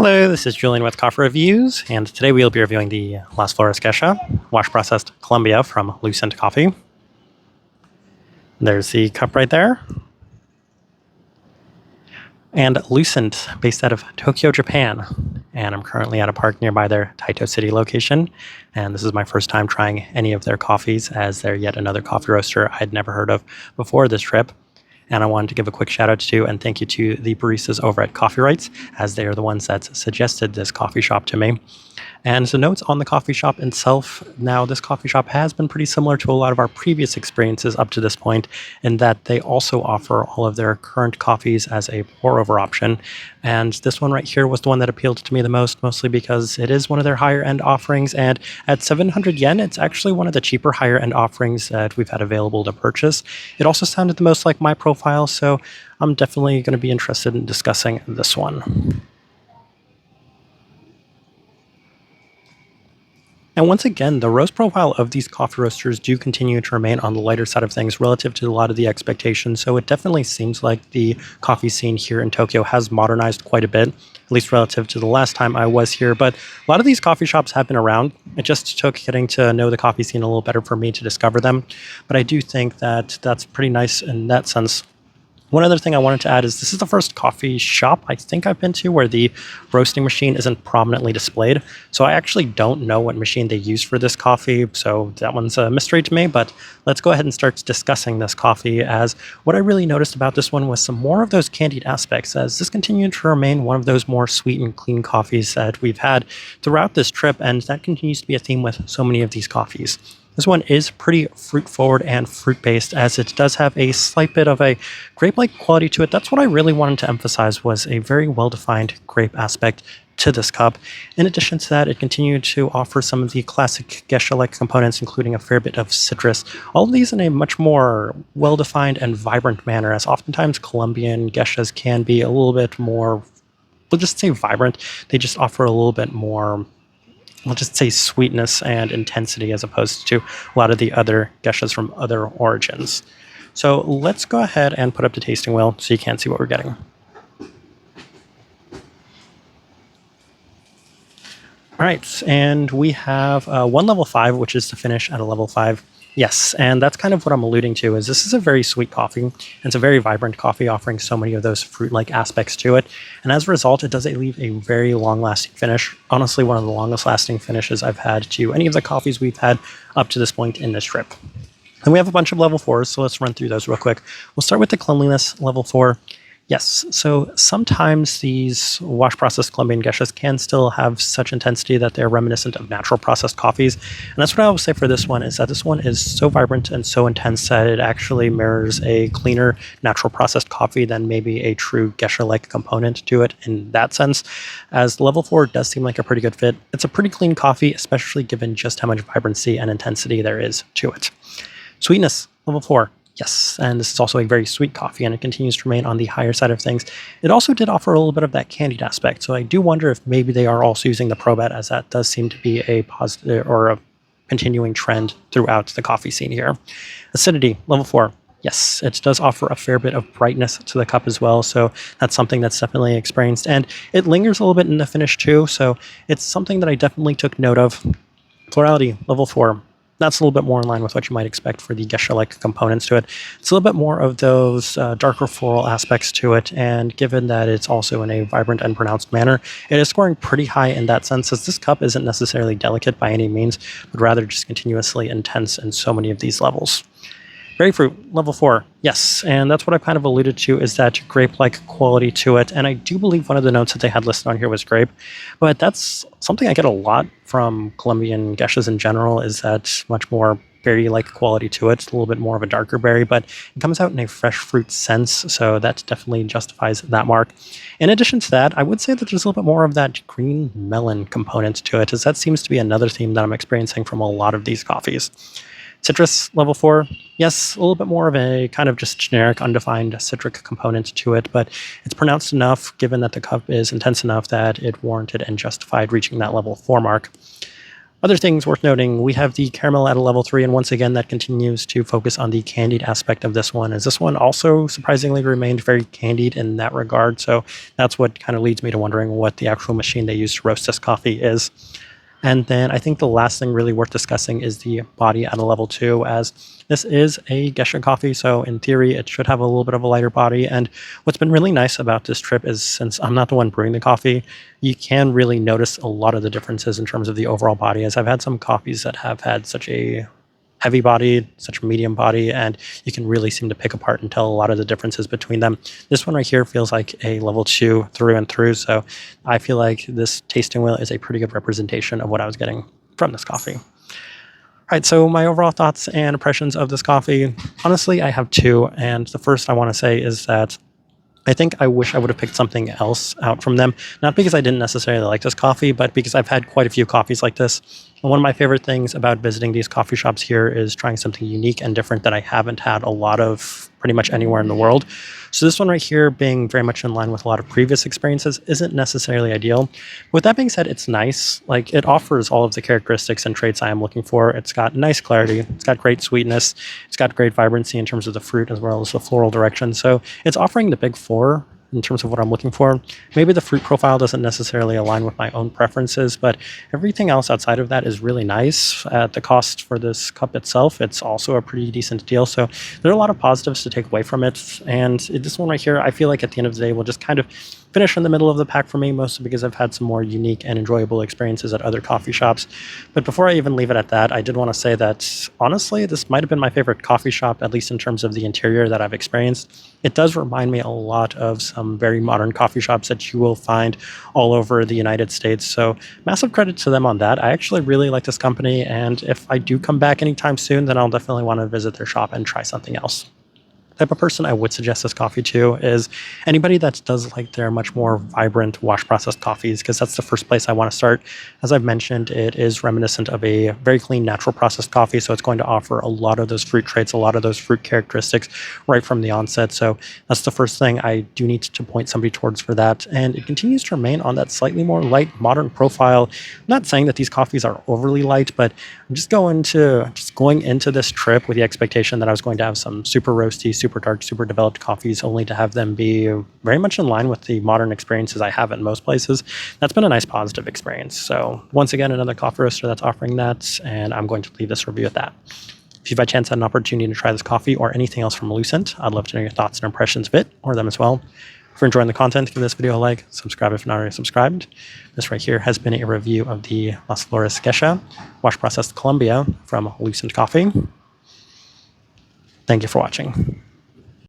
Hello, this is Julian with Coffee Reviews, and today we'll be reviewing the Las Flores Geisha wash processed Colombia from Lucent Coffee. There's the cup right there. And Lucent, based out of Tokyo, Japan. And I'm currently at a park nearby their Taito City location. And this is my first time trying any of their coffees, as they're yet another coffee roaster I'd never heard of before this trip. And I wanted to give a quick shout out to and thank you to the baristas over at Coffee Rights, as they are the ones that suggested this coffee shop to me. And so notes on the coffee shop itself. Now, this coffee shop has been pretty similar to a lot of our previous experiences up to this point, in that they also offer all of their current coffees as a pour-over option. And this one right here was the one that appealed to me the most, mostly because it is one of their higher-end offerings, and at 700 yen, it's actually one of the cheaper higher-end offerings that we've had available to purchase. It also sounded the most like my profile, so I'm definitely going to be interested in discussing this one. And once again, the roast profile of these coffee roasters do continue to remain on the lighter side of things relative to a lot of the expectations, so it definitely seems like the coffee scene here in Tokyo has modernized quite a bit, at least relative to the last time I was here. But a lot of these coffee shops have been around. It just took getting to know the coffee scene a little better for me to discover them. But I do think that that's pretty nice in that sense. One other thing I wanted to add is this is the first coffee shop I think I've been to where the roasting machine isn't prominently displayed. So I actually don't know what machine they use for this coffee, so that one's a mystery to me. But let's go ahead and start discussing this coffee, as what I really noticed about this one was some more of those candied aspects, as this continued to remain one of those more sweet and clean coffees that we've had throughout this trip, and that continues to be a theme with so many of these coffees. This one is pretty fruit-forward and fruit-based, as it does have a slight bit of a grape-like quality to it. That's what I really wanted to emphasize, was a very well-defined grape aspect to this cup. In addition to that, it continued to offer some of the classic geisha-like components, including a fair bit of citrus. All of these in a much more well-defined and vibrant manner, as oftentimes Colombian geishas can be a little bit more, we'll just say vibrant. They just offer a little bit more, we'll just say sweetness and intensity, as opposed to a lot of the other geishas from other origins. So let's go ahead and put up the tasting wheel so you can see what we're getting. All right, and we have one level 5, which is to finish at a level 5. Yes, and that's kind of what I'm alluding to, is this is a very sweet coffee, and it's a very vibrant coffee, offering so many of those fruit-like aspects to it. And as a result, it does leave a very long-lasting finish. Honestly, one of the longest-lasting finishes I've had to any of the coffees we've had up to this point in this trip. And we have a bunch of level 4s, so let's run through those real quick. We'll start with the cleanliness level 4. Yes, so sometimes these wash-processed Colombian geishas can still have such intensity that they're reminiscent of natural processed coffees. And that's what I will say for this one, is that this one is so vibrant and so intense that it actually mirrors a cleaner natural processed coffee than maybe a true geisha-like component to it in that sense, as level 4 does seem like a pretty good fit. It's a pretty clean coffee, especially given just how much vibrancy and intensity there is to it. Sweetness, level 4. Yes, and this is also a very sweet coffee, and it continues to remain on the higher side of things. It also did offer a little bit of that candied aspect, so I do wonder if maybe they are also using the Probat, as that does seem to be a positive or a continuing trend throughout the coffee scene here. Acidity, level 4. Yes, it does offer a fair bit of brightness to the cup as well, so that's something that's definitely experienced. And it lingers a little bit in the finish too, so it's something that I definitely took note of. Florality, level 4. That's a little bit more in line with what you might expect for the geisha-like components to it. It's a little bit more of those darker floral aspects to it, and given that it's also in a vibrant and pronounced manner, it is scoring pretty high in that sense, as this cup isn't necessarily delicate by any means, but rather just continuously intense in so many of these levels. Berry fruit, level 4. Yes, and that's what I've kind of alluded to, is that grape-like quality to it. And I do believe one of the notes that they had listed on here was grape. But that's something I get a lot from Colombian geishas in general, is that much more berry-like quality to it. It's a little bit more of a darker berry, but it comes out in a fresh fruit sense, so that definitely justifies that mark. In addition to that, I would say that there's a little bit more of that green melon component to it, as that seems to be another theme that I'm experiencing from a lot of these coffees. Citrus, level 4. Yes, a little bit more of a kind of just generic, undefined citric component to it, but it's pronounced enough, given that the cup is intense enough, that it warranted and justified reaching that level 4 mark. Other things worth noting, we have the caramel at a level 3, and once again, that continues to focus on the candied aspect of this one, as this one also surprisingly remained very candied in that regard. So that's what kind of leads me to wondering what the actual machine they used to roast this coffee is. And then I think the last thing really worth discussing is the body at a level 2, as this is a Geisha coffee, so in theory it should have a little bit of a lighter body. And what's been really nice about this trip is, since I'm not the one brewing the coffee, you can really notice a lot of the differences in terms of the overall body, as I've had some coffees that have had such a heavy body, such a medium body, and you can really seem to pick apart and tell a lot of the differences between them. This one right here feels like a level 2 through and through, so I feel like this tasting wheel is a pretty good representation of what I was getting from this coffee. All right, so my overall thoughts and impressions of this coffee, honestly, I have two, and the first I want to say is that I think I wish I would have picked something else out from them. Not because I didn't necessarily like this coffee, but because I've had quite a few coffees like this. And one of my favorite things about visiting these coffee shops here is trying something unique and different that I haven't had a lot of pretty much anywhere in the world. So this one right here, being very much in line with a lot of previous experiences, isn't necessarily ideal. With that being said, it's nice. Like, it offers all of the characteristics and traits I am looking for. It's got nice clarity. It's got great sweetness. It's got great vibrancy in terms of the fruit as well as the floral direction. So it's offering the big four in terms of what I'm looking for. Maybe the fruit profile doesn't necessarily align with my own preferences, but everything else outside of that is really nice. At the cost for this cup itself, it's also a pretty decent deal. So there are a lot of positives to take away from it. And this one right here, I feel like at the end of the day will just kind of finish in the middle of the pack for me, mostly because I've had some more unique and enjoyable experiences at other coffee shops. But before I even leave it at that, I did want to say that honestly, this might have been my favorite coffee shop, at least in terms of the interior that I've experienced. It does remind me a lot of some very modern coffee shops that you will find all over the United States. So massive credit to them on that. I actually really like this company, and if I do come back anytime soon, then I'll definitely want to visit their shop and try something else. Type of person I would suggest this coffee to is anybody that does like their much more vibrant wash processed coffees, because that's the first place I want to start. As I've mentioned, it is reminiscent of a very clean natural processed coffee, so it's going to offer a lot of those fruit traits, a lot of those fruit characteristics right from the onset. So that's the first thing I do need to point somebody towards for that. And it continues to remain on that slightly more light modern profile. I'm not saying that these coffees are overly light, but I'm just going into this trip with the expectation that I was going to have some super roasty, super dark, super developed coffees, only to have them be very much in line with the modern experiences I have in most places. That's been a nice positive experience. So once again, another coffee roaster that's offering that, and I'm going to leave this review at that. If you've by chance had an opportunity to try this coffee or anything else from Lucent, I'd love to know your thoughts and impressions of it, or them as well. If you're enjoying the content, give this video a like, subscribe if not already subscribed. This right here has been a review of the Las Flores Geisha Wash Processed Colombia from Lucent Coffee. Thank you for watching.